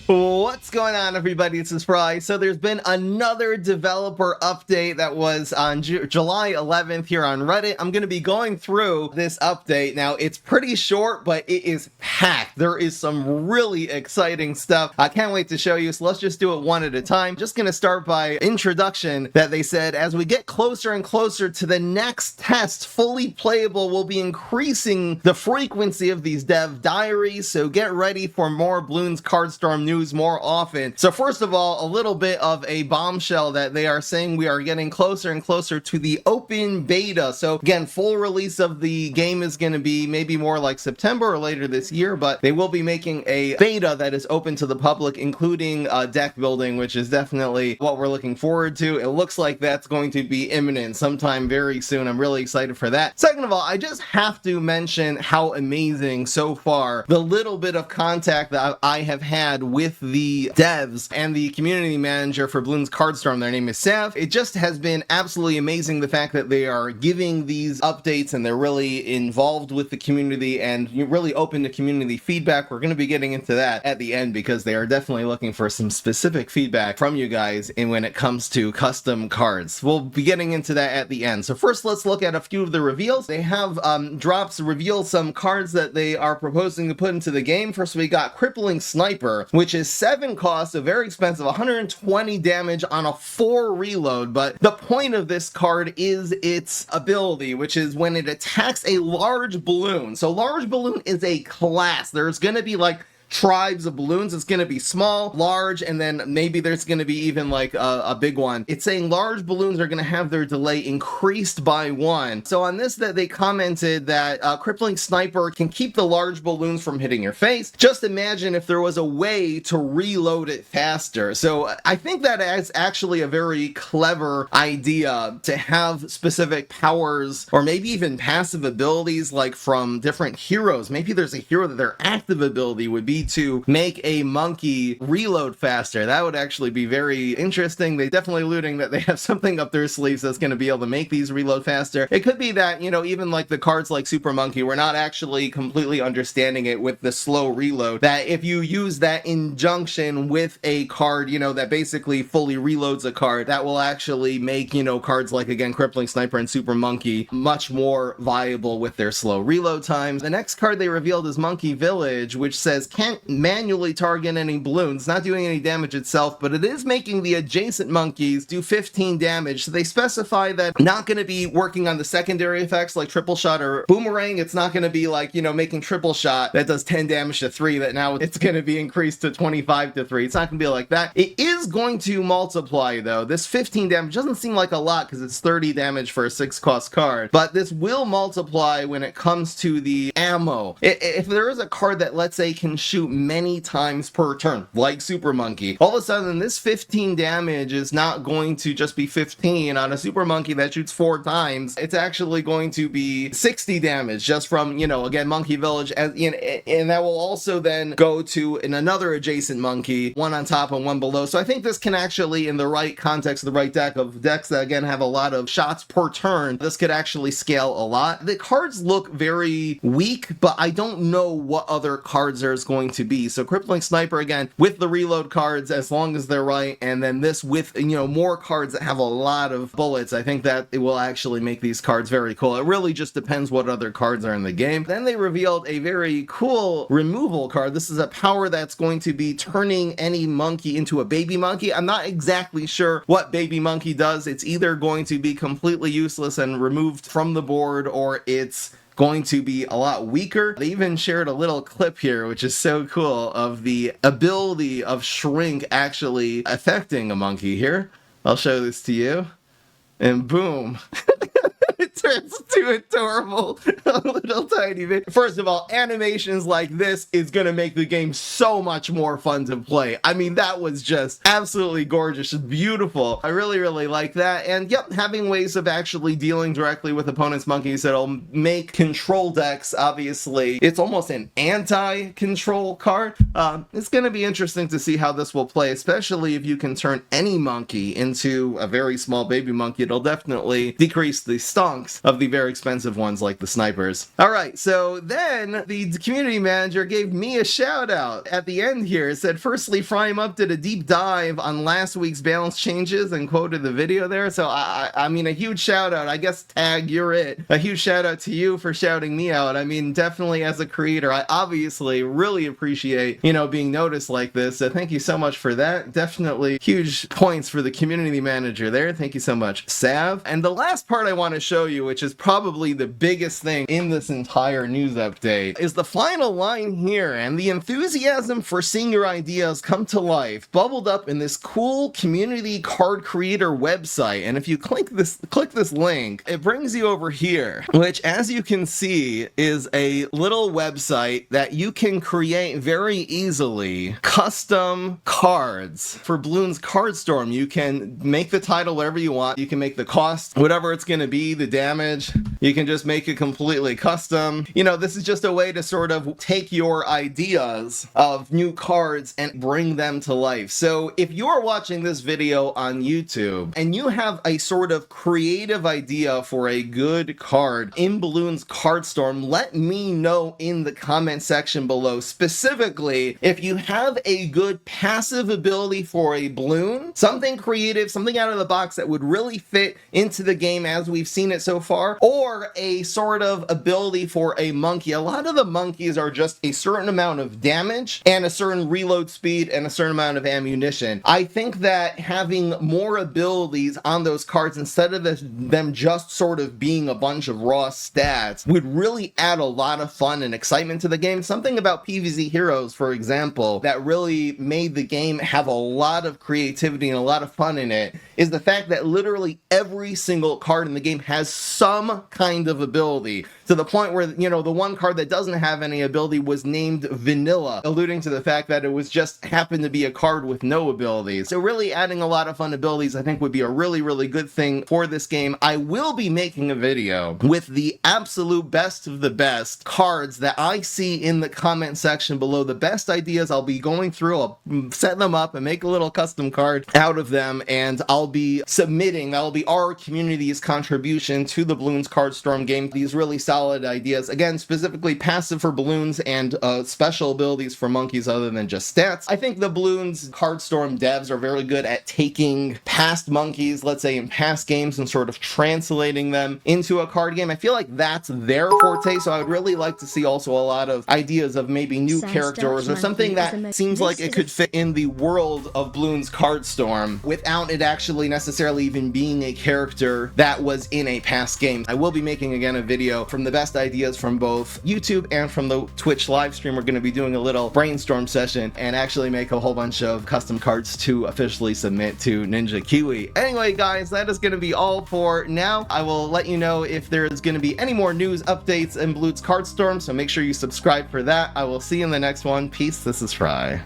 What's going on, everybody? It's Spry. So there's been another developer update that was on July 11th here on Reddit. I'm going to be going through this update. Now, it's pretty short, but it is packed. There is some really exciting stuff. I can't wait to show you, so let's just do it one at a time. Just going to start by introduction that they said, as we get closer and closer to the next test, fully playable, we'll be increasing the frequency of these dev diaries, so get ready for more Bloons Cardstorm news more often. So first of all, a little bit of a bombshell that they are saying we are getting closer and closer to the open beta. So again, full release of the game is going to be maybe more like September or later this year, but they will be making a beta that is open to the public, including deck building, which is definitely what we're looking forward to. It looks like that's going to be imminent sometime very soon. I'm really excited for that. Second of all, I just have to mention how amazing so far the little bit of contact that I have had with the devs and the community manager for Bloons Cardstorm. Their name is Sav. It just has been absolutely amazing, the fact that they are giving these updates and they're really involved with the community and you're really open to community feedback. We're going to be getting into that at the end because they are definitely looking for some specific feedback from you guys when it comes to custom cards. We'll be getting into that at the end. So first, let's look at a few of the reveals. They have drops reveal some cards that they are proposing to put into the game. First, we got Crippling Sniper, which is 7 cost, so very expensive, 120 damage on a 4 reload, but the point of this card is its ability, which is when it attacks a large balloon. So large balloon is a class. There's going to be like tribes of balloons. It's going to be small, large, and then maybe there's going to be even like a big one. It's saying large balloons are going to have their delay increased by 1. So on this, that they commented that Crippling Sniper can keep the large balloons from hitting your face. Just imagine if there was a way to reload it faster. So I think that is actually a very clever idea to have specific powers or maybe even passive abilities like from different heroes. Maybe there's a hero that their active ability would be to make a monkey reload faster. That would actually be very interesting. They definitely alluding that they have something up their sleeves that's going to be able to make these reload faster. It could be that, you know, even like the cards like Super Monkey, we're not actually completely understanding it with the slow reload, that if you use that in junction with a card, you know, that basically fully reloads a card, that will actually make, you know, cards like, again, Crippling Sniper and Super Monkey much more viable with their slow reload times. The next card they revealed is Monkey Village, which says can't manually target any balloons, not doing any damage itself, but it is making the adjacent monkeys do 15 damage. So they specify that not going to be working on the secondary effects like triple shot or boomerang. It's not going to be like, you know, making triple shot that does 10 damage to 3, that now it's going to be increased to 25 to 3. It's not going to be like that. It is going to multiply though. This 15 damage doesn't seem like a lot because it's 30 damage for a 6 cost card, but this will multiply when it comes to the ammo. If there is a card that, let's say, can shoot many times per turn, like Super Monkey, all of a sudden this 15 damage is not going to just be 15 on a Super Monkey that shoots 4 times. It's actually going to be 60 damage just from, you know, again, Monkey Village, and that will also then go to another adjacent monkey, one on top and one below. So I think this can actually, in the right context, the right deck of decks that again have a lot of shots per turn, this could actually scale a lot. The cards look very weak, but I don't know what other cards there's going to be. So Crippling Sniper, again, with the reload cards, as long as they're right, and then this with, you know, more cards that have a lot of bullets, I think that it will actually make these cards very cool. It really just depends what other cards are in the game. Then they revealed a very cool removal card. This is a power that's going to be turning any monkey into a baby monkey. I'm not exactly sure what baby monkey does. It's either going to be completely useless and removed from the board, or it's going to be a lot weaker. They even shared a little clip here, which is so cool, of the ability of Shrink actually affecting a monkey here. I'll show this to you. And boom. It turns to adorable little tiny bit. First of all, animations like this is going to make the game so much more fun to play. I mean, that was just absolutely gorgeous and beautiful. I really, really like that. And yep, having ways of actually dealing directly with opponents' monkeys that'll make control decks, obviously, it's almost an anti-control card. It's going to be interesting to see how this will play, especially if you can turn any monkey into a very small baby monkey. It'll definitely decrease the stunks less of the very expensive ones like the snipers. Alright, so then the community manager gave me a shout out at the end here. It said, firstly, FryEmUp did a deep dive on last week's balance changes and quoted the video there. So I mean, a huge shout out. I guess tag, you're it. A huge shout out to you for shouting me out. I mean, definitely as a creator, I obviously really appreciate, you know, being noticed like this. So thank you so much for that. Definitely huge points for the community manager there. Thank you so much, Sav. And the last part I want to show you, which is probably the biggest thing in this entire news update, is the final line here. And the enthusiasm for seeing your ideas come to life bubbled up in this cool community card creator website. And if you click this link, it brings you over here, which, as you can see, is a little website that you can create very easily custom cards for Bloons Card Storm. You can make the title whatever you want. You can make the cost whatever it's going to be, the damage. You can just make it completely custom. You know, this is just a way to sort of take your ideas of new cards and bring them to life. So if you're watching this video on YouTube and you have a sort of creative idea for a good card in Bloons Card Storm, let me know in the comment section below. Specifically, if you have a good passive ability for a Bloon, something creative, something out of the box that would really fit into the game as we've seen it so far, or a sort of ability for a monkey. A lot of the monkeys are just a certain amount of damage and a certain reload speed and a certain amount of ammunition. I think that having more abilities on those cards instead of them just sort of being a bunch of raw stats would really add a lot of fun and excitement to the game. Something about PvZ Heroes, for example, that really made the game have a lot of creativity and a lot of fun in it is the fact that literally every single card in the game has some kind of ability, to the point where, you know, the one card that doesn't have any ability was named Vanilla, alluding to the fact that it was just happened to be a card with no abilities. So really adding a lot of fun abilities I think would be a really, really good thing for this game. I will be making a video with the absolute best of the best cards that I see in the comment section below. The best ideas I'll be going through, I'll set them up and make a little custom card out of them, and I'll be submitting. That'll be our community's contribution to the Bloons Card Storm game. These really solid ideas, again, specifically passive for balloons and special abilities for monkeys other than just stats. I think the Bloons Card Storm devs are very good at taking past monkeys, let's say in past games, and sort of translating them into a card game. I feel like that's their forte, so I would really like to see also a lot of ideas of maybe new characters or something that seems like it could fit in the world of Bloons Card Storm without it actually necessarily even being a character that was in a past game. I will be making again a video from the best ideas from both YouTube and from the Twitch live stream. We're going to be doing a little brainstorm session and actually make a whole bunch of custom cards to officially submit to Ninja Kiwi. Anyway, guys, that is going to be all for now. I will let you know if there's going to be any more news updates in Bloons Card Storm, so make sure you subscribe for that. I will see you in the next one. Peace. This is Fry.